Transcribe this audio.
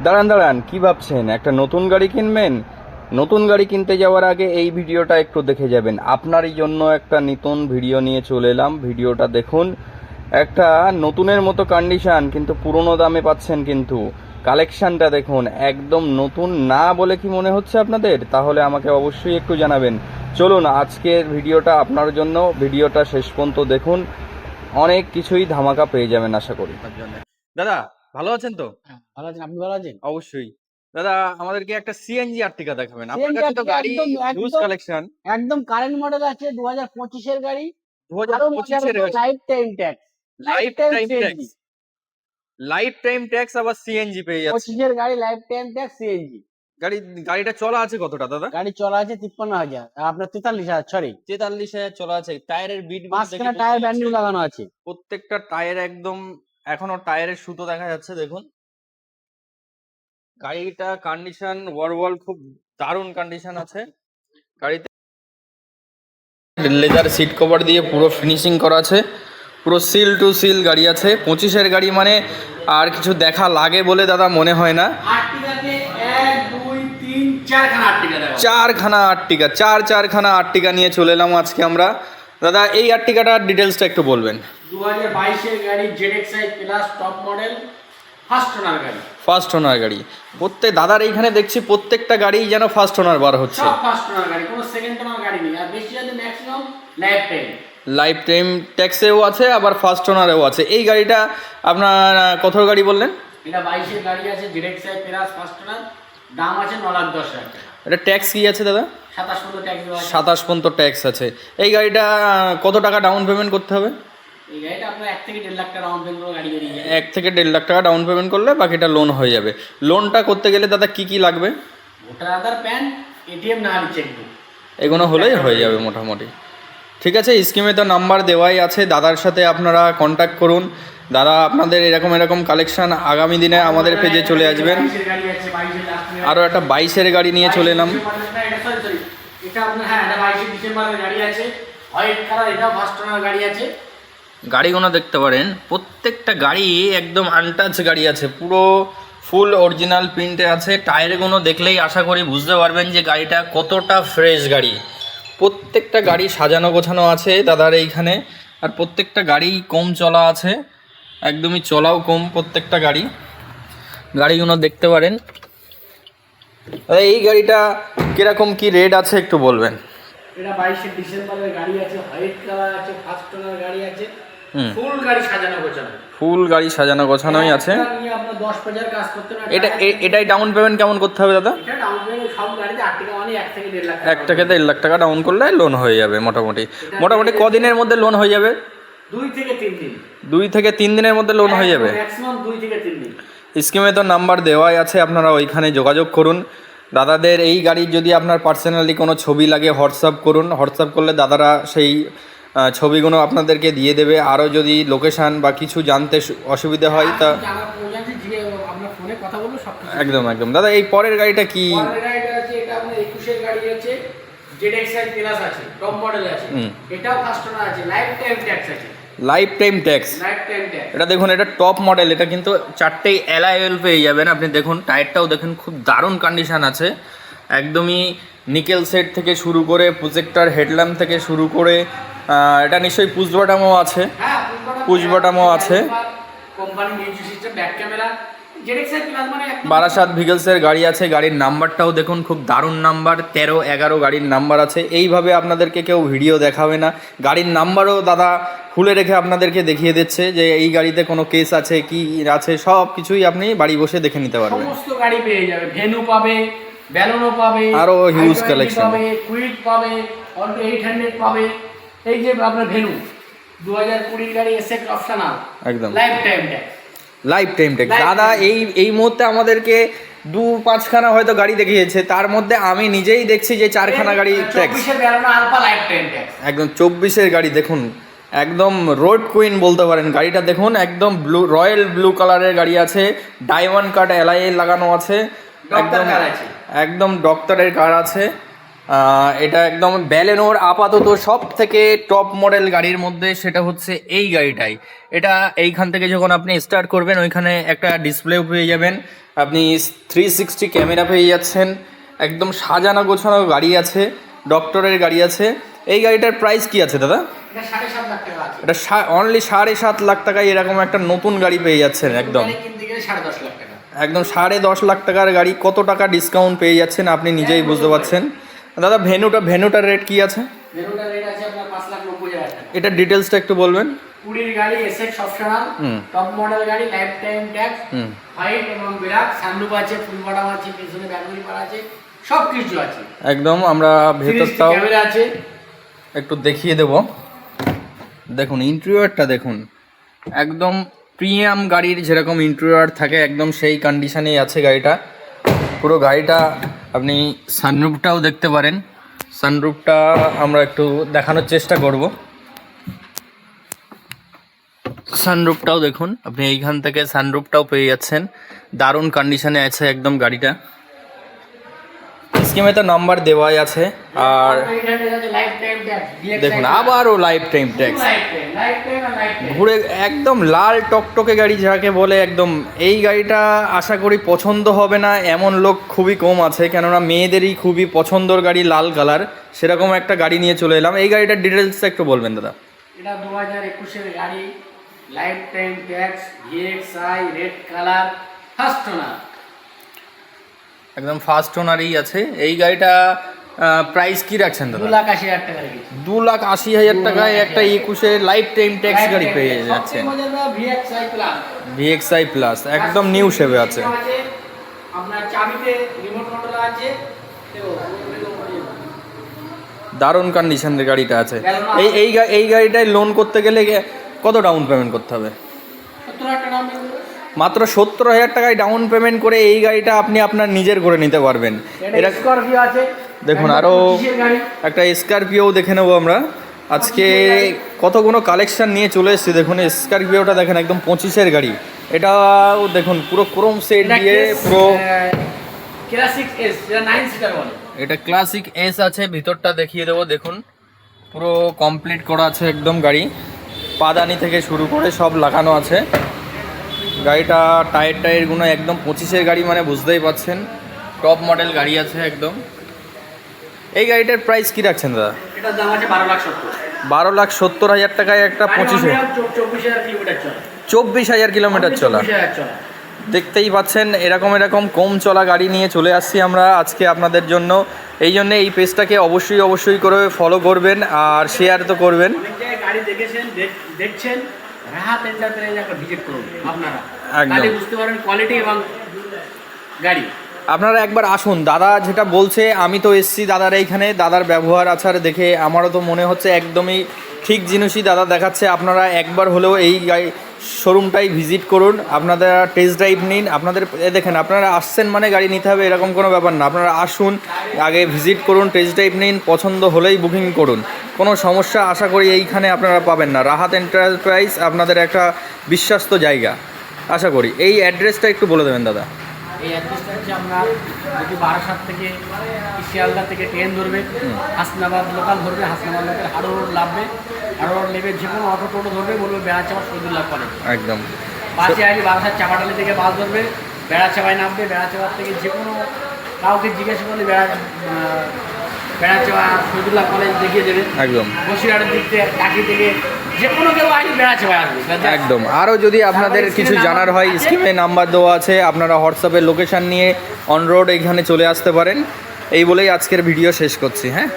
দাঁড়ান দাঁড়ান, কি ভাবছেন একটা নতুন গাড়ি কিনবেন? নতুন গাড়ি কিনতে যাওয়ার আগে এই ভিডিওটা একটু দেখে যাবেন। আপনারই জন্য একটা নতুন ভিডিও নিয়ে চলে এলাম, ভিডিওটা দেখুন। একটা নতুনের মতো কন্ডিশন, কিন্তু পুরনো দামে পাচ্ছেন। কিন্তু কালেকশনটা দেখুন, একদম নতুন না বলে কি মনে হচ্ছে আপনাদের? তাহলে আমাকে অবশ্যই একটু জানাবেন। চলুন আজকের ভিডিওটা আপনার জন্য, ভিডিওটা শেষ পর্যন্ত দেখুন, অনেক কিছুই ধামাকা পেয়ে যাবেন আশা করি। দাদা ভালো আছেন তো? হ্যাঁ, ভালো আছেন। আপনি ভালো আছেন? অবশ্যই। দাদা আমাদেরকে একটা সিএনজি আর্টিকা দেখাবেন। আপনার সিএনজি কাছে তো আর্টিকা গাড়ি একদম হিউজ একদম কালেকশন। একদম কারেন্ট মডেল আছে 2025 এর গাড়ি। আরো মজা 2025 এর হলো গাড়ি। Life time tax. Life life time time CNG. Tax. Life time tax আবার সিএনজি পেয়ে যাচ্ছে। 25 এর গাড়ি লাইফ টাইম ট্যাক্স সিএনজি। গাড়ি গাড়িটা চলা আছে কতটা দাদা? গাড়ি চলা আছে 53,000 আর আপনার 43,000 সরি। 43,000 চলা আছে। টায়ারের বিট গুলো দেখে মাঝখানে বোঝা টায়ার ব্র্যান্ড যাচ্ছে নিউ লাগানো আছে। প্রত্যেকটা টায়ার একদম এখনো টায়ারের সুতো দেখা যাচ্ছে দেখুন। গাড়িটা কন্ডিশন ওভারঅল খুব দারুণ কন্ডিশন আছে। গাড়িতে লেদার সিট কভার দিয়ে পুরো ফিনিশিং করা আছে, পুরো সিল টু সিল গাড়ি আছে। 25-এর গাড়ি মানে আর কিছু দেখা লাগে বলে দাদা মনে হয় না। আর্টিকাতে 1 2 3 4 খানা আর্টিকা দেওয়া আছে। চারখানা আর্টিকা, চারখানা আর্টিকা নিয়ে চলে এলাম আজকে আমরা। দাদা এই আর্টিকাটার ডিটেলসটা একটু বলবেন। 2022 এর গাড়ি ZXi plus top model first owner গাড়ি। ফার্স্ট ওনার গাড়ি। প্রত্যেক দাদার এইখানে দেখছি প্রত্যেকটা গাড়িই যেন ফার্স্ট ওনার বার হচ্ছে। সব ফার্স্ট ওনার গাড়ি, কোনো সেকেন্ড ওনার গাড়ি নেই। আর বেশি আছে maximum life time. Life time ট্যাক্সেও আছে আবার ফার্স্ট ওনারেও আছে। এই গাড়িটা আপনার কত গাড়ি বললেন? এটা 22 এর গাড়ি আছে ZXi প্লাস ফার্স্ট ওনার, দাম আছে 9,10,000 টাকা। এটা ট্যাক্স কি আছে দাদা? 27 পর্যন্ত ট্যাক্স দেওয়া আছে। 27 পর্যন্ত ট্যাক্স আছে। এই গাড়িটা কত টাকা ডাউন পেমেন্ট করতে হবে? এই গাড়িটা আপনার 1 থেকে 1.5 লাখ টাকা ডাউন পেমেন্ট করে গাড়ি বেরিয়ে যাবে। 1 থেকে 1.5 লাখ টাকা ডাউন পেমেন্ট করলে বাকিটা লোন হয়ে যাবে। লোনটা করতে গেলে দাদা কি কি লাগবে? ভোটার আধার, প্যান, এটিএম না হলে চেকবুক, এগুলো হলেই হয়ে যাবে মোটামুটি। ঠিক আছে, স্কিমে তো নাম্বার দেওয়াই আছে, দাদার সাথে আপনারা কন্ট্যাক্ট করুন। দাদা আপনাদের এরকম কালেকশন আগামী দিনে আমাদের পেজে চলে আসবেন। 22 এর গাড়ি আছে, 22 এর লাস্ট আরও একটা 22-এর গাড়ি নিয়ে চলে এলাম। এটা আপনার, হ্যাঁ এটা 22 ডিসেম্বরের গাড়ি আছে, হোয়াইট কালার, এটাও ফার্স্ট ওনার গাড়ি আছে। গাড়িগুলো দেখতে পারেন, প্রত্যেকটা গাড়ি একদম আনটাচ গাড়ি আছে, পুরো ফুল অরিজিনাল প্রিন্টে আছে। টায়ারগুলো দেখলেই আশা করি বুঝতে পারবেন যে গাড়িটা কতটা ফ্রেশ গাড়ি। প্রত্যেকটা গাড়ি সাজানো গোছানো আছে দাদার এইখানে। আর প্রত্যেকটা গাড়ি কম চলা আছে, একদমই চলাও কম প্রত্যেকটা গাড়িগুলো দেখতে পারেন। এই গাড়িটা কিরকম কি রেট আছে একটু বলবেন? এটা 22 ডিসেম্বরের গাড়ি আছে, হোয়াইট কালার আছে, ফার্স্ট ওনার গাড়ি আছে, ফুল গাড়ি সাজানো গোছানো। ফুল গাড়ি সাজানো গোছানোই আছে। নিয়ে আপনার 10,000 কাজ করতে না। এটাই ডাউন পেমেন্ট কেমন করতে হবে দাদা? এটা ডাউন পেমেন্ট সব গাড়িতে 8 টাকা মানে 1 থেকে 1.5 লাখ টাকা। 1 থেকে 1.5 লাখ টাকা ডাউন করলে লোন হয়ে যাবে মোটামুটি। মোটামুটি কদিনের মধ্যে লোন হয়ে যাবে? 2 থেকে 3 দিন। 2 থেকে 3 দিনের মধ্যে লোন হয়ে যাবে। ম্যাক্সিমাম 2 থেকে 3 দিন। স্কিমে তো নাম্বার দেওয়াই আছে, আপনারা ওইখানে যোগাযোগ করুন। দাদাদের এই গাড়ির যদি আপনার পার্সোনালি কোনো ছবি লাগে হোয়াটসঅ্যাপ করুন, হোয়াটসঅ্যাপ করলে দাদারা সেই ছবিগুলো আপনাদেরকে দিয়ে দেবে। আরও যদি লোকেশান বা কিছু জানতে অসুবিধা হয় তা একদম দাদা এই পরের গাড়িটা কি? এটা আপনার 21 এর গাড়ি আছে, ZXi প্লাস আছে, টপ মডেল আছে, এটাও ফার্স্ট ওনার আছে, লাইফ টাইম ট্যাক্স আছে। Life time tax. এটা দেখুন, এটা টপ মডেল, এটা কিন্তু 4টেই অ্যালয় হুইল পেয়ে যাবেন আপনি। দেখুন টায়ারটাও দেখুন, খুব দারুণ কন্ডিশন আছে। একদমই নিকেল সেট থেকে শুরু করে প্রজেক্টর হেডল্যাম্প থেকে শুরু করে এটা নিশ্চয়ই পুশ বাটামও আছে। পুশ বাটামও আছে। Company music system, back camera, ZXi plus মানে বারাসাত ভিগলসের গাড়ি আছে। গাড়ির নাম্বারটাও দেখুন, খুব দারুণ নাম্বার, 13-11 গাড়ির নাম্বার আছে। এইভাবে আপনাদেরকে কেউ ভিডিও দেখাবে না। গাড়ির নাম্বারও দাদা খুলে রেখে আপনাদেরকে দেখিয়ে দিচ্ছে যে এই গাড়িতে কোনো কেস আছে কি আছে, সব কিছুই আপনি বাড়ি বসে দেখে নিতে পারবেন। সমস্ত গাড়ি পেয়ে যাবে, ভেনু পাবে, ব্যালোনো পাবে, আরও হিউজ কালেকশন পাবে, কুইক পাবে, অল্টো 800 পাবে। এই যে আপনার ভেনু 2020 গাড়ি এসএক্স অপশনাল, একদম life time tax. Life time tax দাদা এই মুহূর্তে আমাদেরকে 2-5 খানা হয়তো গাড়ি দেখিয়েছে, তার মধ্যে আমি নিজেই দেখছি যে 4খানা গাড়ি ট্যাক্স। 24 এর ব্যালোনো আলফা লাইফ টাইম ট্যাক্স। একদম 24-এর গাড়ি দেখুন, একদম রোড কুইন বলতে পারেন গাড়িটা। দেখুন একদম রয়্যাল ব্লু কালারের গাড়ি আছে, ডায়মন্ড কাট অ্যালয় লাগানো আছে, একদম ডক্টরের কার আছে। এটা একদম ব্যালেনোর আপাতত সব থেকে টপ মডেল গাড়ির মধ্যে সেটা হচ্ছে এই গাড়িটাই। এটা এইখান থেকে যখন আপনি স্টার্ট করবেন ওইখানে একটা ডিসপ্লেও পেয়ে যাবেন, আপনি 360 ক্যামেরা পেয়ে যাচ্ছেন, একদম সাজানো গোছানো গাড়ি আছে, ডক্টরের গাড়ি আছে। এই গাড়িটার প্রাইস কি আছে দাদা? এটা 7.5 লাখ টাকা আছে। এটা অনলি 7.5 লাখ টাকায় এরকম একটা নতুন গাড়ি পেয়ে যাচ্ছেন একদম। গাড়ি কিনতে গেলে 10.5 লাখ টাকা। একদম 10.5 লাখ টাকার গাড়ি, কত টাকা ডিসকাউন্ট পেয়ে যাচ্ছেন আপনি নিজেই বুঝতে পারছেন। দাদা ভেনুটার রেট কি আছে? ভেনুটার রেট আছে আপনার 5,90,000 টাকা। এটা ডিটেলসটা একটু বলবেন। 20 গাড়ি, এসএক্স অপশনাল, টপ মডেল গাড়ি, লাইফ টাইম ট্যাক্স, হোয়াইট এবং ব্ল্যাক, সানরুফ আছে, ফুল বটম আছে, পিছনে ব্যাটারি পার আছে, সব কিছু আছে। একদম আমরা ভেতরটাও ক্যামেরা আছে, একটু দেখিয়ে দেব। দেখুন ইন্টেরিয়রটা দেখুন, একদম প্রিমিয়াম গাড়ির যেরকম ইন্টেরিয়র থাকে একদম সেই কন্ডিশনেই আছে গাড়িটা। পুরো গাড়িটা আপনি সানরুফটাও দেখতে পারেন, সানরুফটা আমরা একটু দেখানোর চেষ্টা করব। সানরুফটাও দেখুন, আপনি এইখান থেকে সানরুফটাও পেয়ে যাচ্ছেন, দারুণ কন্ডিশনে আছে একদম গাড়িটা। স্কিমে তো নাম্বার দেওয়াই আছে। আর দেখুন আবারও লাইফ টাইম ট্যাক্স ঘুরে একদম লাল টকটকে গাড়ি যাকে বলে, একদম এই গাড়িটা আশা করি পছন্দ হবে না এমন লোক খুবই কম আছে, কেননা মেয়েদেরই খুবই পছন্দর গাড়ি লাল কালার, সেরকম একটা গাড়ি নিয়ে চলে এলাম। এই গাড়িটার ডিটেলসটা একটু বলবেন দাদা। এটা 2021 এর গাড়ি, life time tax, VXI, red colour, first owner, একদম ফার্স্ট ওনারই আছে। এই গাড়িটা প্রাইস কি রাখছেন দাদা? 2,80,000 টাকা রেখেছি। 2,80,000 টাকায় একটা 21 লাইফ টাইম ট্যাক্স গাড়ি পেয়ে যাচ্ছেন। ভিএক্সআই প্লাস, ভিএক্সআই প্লাস একদম নিউ শেপে আছে। আপনার চাবিতে রিমোট কন্ট্রোল আছে, দারুণ কন্ডিশনের গাড়িটা আছে। এই গাড়িটায় লোন করতে গেলে কত ডাউন পেমেন্ট করতে হবে? 70,000 টাকা দাম দেবো। মাত্র 70,000 টাকায় ডাউন পেমেন্ট করে এই গাড়িটা আপনি আপনার নিজের করে নিতে পারবেন। এটা স্করপিও আছে, দেখুন আরও একটা স্করপিও দেখে নেবো আমরা আজকে। কতগুলো কালেকশন নিয়ে চলে এসেছি। দেখুন স্করপিওটা দেখেন, একদম 25-এর গাড়ি। এটাও দেখুন পুরো ক্রোম সেট দিয়ে পুরো ক্লাসিক এস, যেটা 9 সিটার বলে। এটা ক্লাসিক এস আছে, ভিতরটা দেখিয়ে দেবো। দেখুন পুরো কমপ্লিট করা আছে একদম গাড়ি, পাদানি থেকে শুরু করে সব লাগানো আছে। গাড়িটা টায়ারগুলো একদম 25-এর গাড়ি, মানে বুঝতেই পারছেন টপ মডেল গাড়ি আছে একদম। এই গাড়িটার প্রাইস কি রাখছেন দাদা? এটার দাম আছে 12,70,000। 12,70,000 টাকায় একটা 25-এ 24,000 কিলোমিটার চলা। দেখতেই পাচ্ছেন এরকম কম চলা গাড়ি নিয়ে চলে আসছি আমরা আজকে আপনাদের জন্য। এই জন্য এই পেজটাকে অবশ্যই করে ফলো করবেন আর শেয়ার তো করবেন। গাড়ি দেখেছেন, দেখছেন, রাহাত এন্টারপ্রাইজ একটা ভিজিট করুন আপনারা, একদম তাহলে বুঝতে পারবেন কোয়ালিটি এবং গাড়ি। আপনারা একবার আসুন, দাদা যেটা বলছে, আমি তো এসছি দাদার এইখানে, দাদার ব্যবহার আচার দেখে আমারও তো মনে হচ্ছে একদমই ঠিক জিনিসই দাদা দেখাচ্ছে। আপনারা একবার হলেও এই শোরুমটাই ভিজিট করুন, আপনারা টেস্ট ড্রাইভ নিন। আপনাদের দেখেন আপনারা আসছেন মানে গাড়ি নিতে হবে এরকম কোনো ব্যাপার না। আপনারা আসুন, আগে ভিজিট করুন, টেস্ট ড্রাইভ নিন, পছন্দ হলেই বুকিং করুন। কোনো সমস্যা আশা করি এইখানে আপনারা পাবেন না। রাহাত এন্টারপ্রাইজ আপনাদের একটা বিশ্বস্ত জায়গা আশা করি। এই অ্যাড্রেসটা একটু বলে দেবেন দাদা। এই অ্যাড্রেসটা হচ্ছে আপনার যদি বারাসাত থেকে শিয়ালদা থেকে ট্রেন ধরবে, হাসনাবাদ লোকাল ধরবে, হাসনাবাদ লোকাল হাড়োর নামবে, হাড়োর নেবে যে কোনো অটো টোটো ধরবে, বলবে বেড়াচাপা শহীদুল্লাহ কলেজ একদম বাসে আসবে, বারাসাত চাপাটালি থেকে বাস ধরবে, বেড়াচাপায় নামবে, বেড়াচাপার থেকে যে কোনো কাউকে জিজ্ঞাসা করলে বেড়াচাপা শহীদুল্লাহ কলেজ দেখিয়ে দেবে। একদম বসিরহাটের দিক থেকে টাকি থেকে যে কোনো কেউ আসবে বেড়াচাপায় আসবে একদম। আরও যদি আপনাদের কিছু জানার হয়, স্ক্রিনে নাম্বার দেওয়া আছে, আপনারা হোয়াটসঅ্যাপে লোকেশান নিয়ে অন রোড এইখানে চলে আসতে পারেন। এই বলেই আজকের ভিডিও শেষ করছি। হ্যাঁ।